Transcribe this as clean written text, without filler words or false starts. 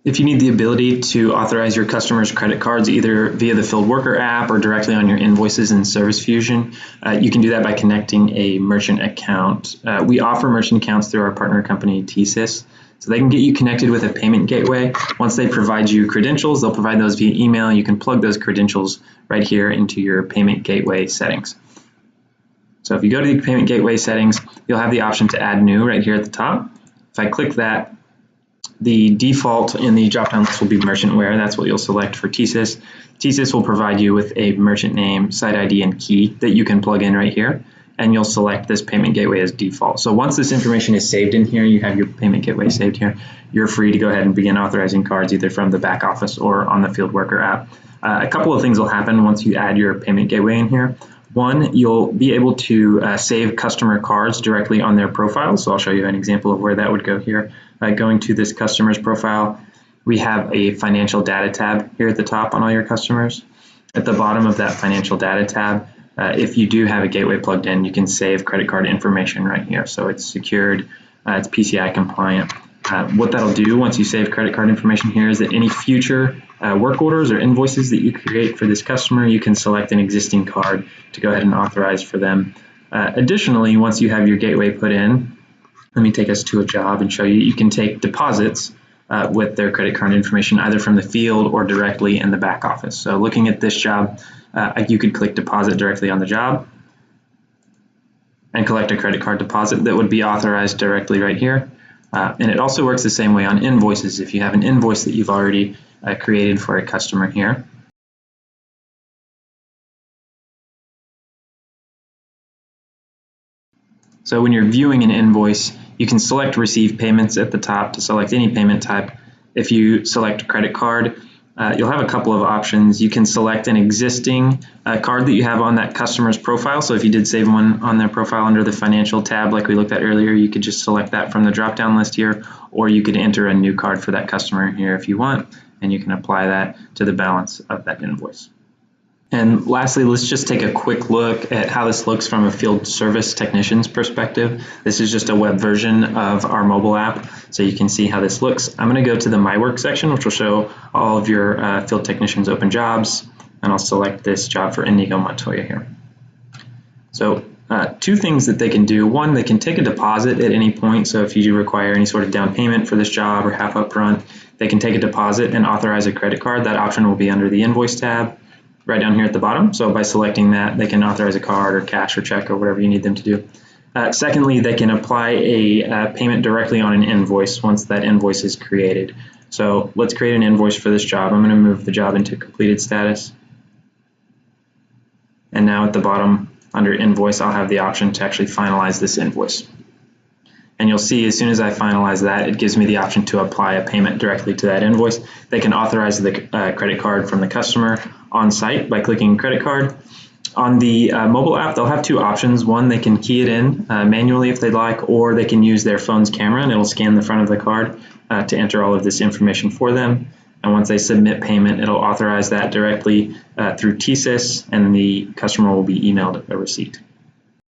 If you need the ability to authorize your customers' credit cards either via the Field Worker app or directly on your invoices in Service Fusion, you can do that by connecting a merchant account. We offer merchant accounts through our partner company, TSYS, so they can get you connected with a payment gateway. Once they provide you credentials, they'll provide those via email. You can plug those credentials right here into your payment gateway settings. So if you go to the payment gateway settings, you'll have the option to add new right here at the top. If I click that, the default in the drop-down list will be merchantware. That's what you'll select for TSYS. TSYS will provide you with a merchant name, site ID, and key that you can plug in right here, and you'll select this payment gateway as default. So once this information is saved in here, you have your payment gateway saved here, you're free to go ahead and begin authorizing cards either from the back office or on the Field Worker app. A couple of things will happen once you add your payment gateway in here. One, you'll be able to save customer cards directly on their profile. So I'll show you an example of where that would go here. Going to this customer's profile, we have a financial data tab here at the top on all your customers. At the bottom of that financial data tab, if you do have a gateway plugged in, you can save credit card information right here. So it's secured, it's PCI compliant. What that'll do once you save credit card information here is that any future work orders or invoices that you create for this customer, you can select an existing card to go ahead and authorize for them. Additionally, once you have your gateway put in, let me take us to a job and show you, you can take deposits with their credit card information either from the field or directly in the back office. So looking at this job, you could click deposit directly on the job and collect a credit card deposit that would be authorized directly right here. And it also works the same way on invoices. If you have an invoice that you've already created for a customer here, so when you're viewing an invoice, you can select receive payments at the top to select any payment type. If you select credit card, you'll have a couple of options. You can select an existing card that you have on that customer's profile. So if you did save one on their profile under the financial tab like we looked at earlier, you could just select that from the drop-down list here, or you could enter a new card for that customer here if you want, and you can apply that to the balance of that invoice. And lastly, let's just take a quick look at how this looks from a field service technician's perspective. This is just a web version of our mobile app, so you can see how this looks. I'm going to go to the My Work section, which will show all of your field technicians' open jobs, and I'll select this job for Inigo Montoya here. So two things that they can do. One, they can take a deposit at any point. So if you do require any sort of down payment for this job or half upfront, they can take a deposit and authorize a credit card. That option will be under the Invoice tab, right down here at the bottom. So by selecting that, they can authorize a card or cash or check or whatever you need them to do. Secondly, they can apply a payment directly on an invoice once that invoice is created. So let's create an invoice for this job. I'm going to move the job into completed status. And now at the bottom under invoice, I'll have the option to actually finalize this invoice. And you'll see as soon as I finalize that, it gives me the option to apply a payment directly to that invoice. They can authorize the credit card from the customer on site by clicking credit card. On the mobile app, they'll have two options. One, they can key it in manually if they'd like, or they can use their phone's camera and it'll scan the front of the card to enter all of this information for them. And once they submit payment, it'll authorize that directly through TSYS, and the customer will be emailed a receipt.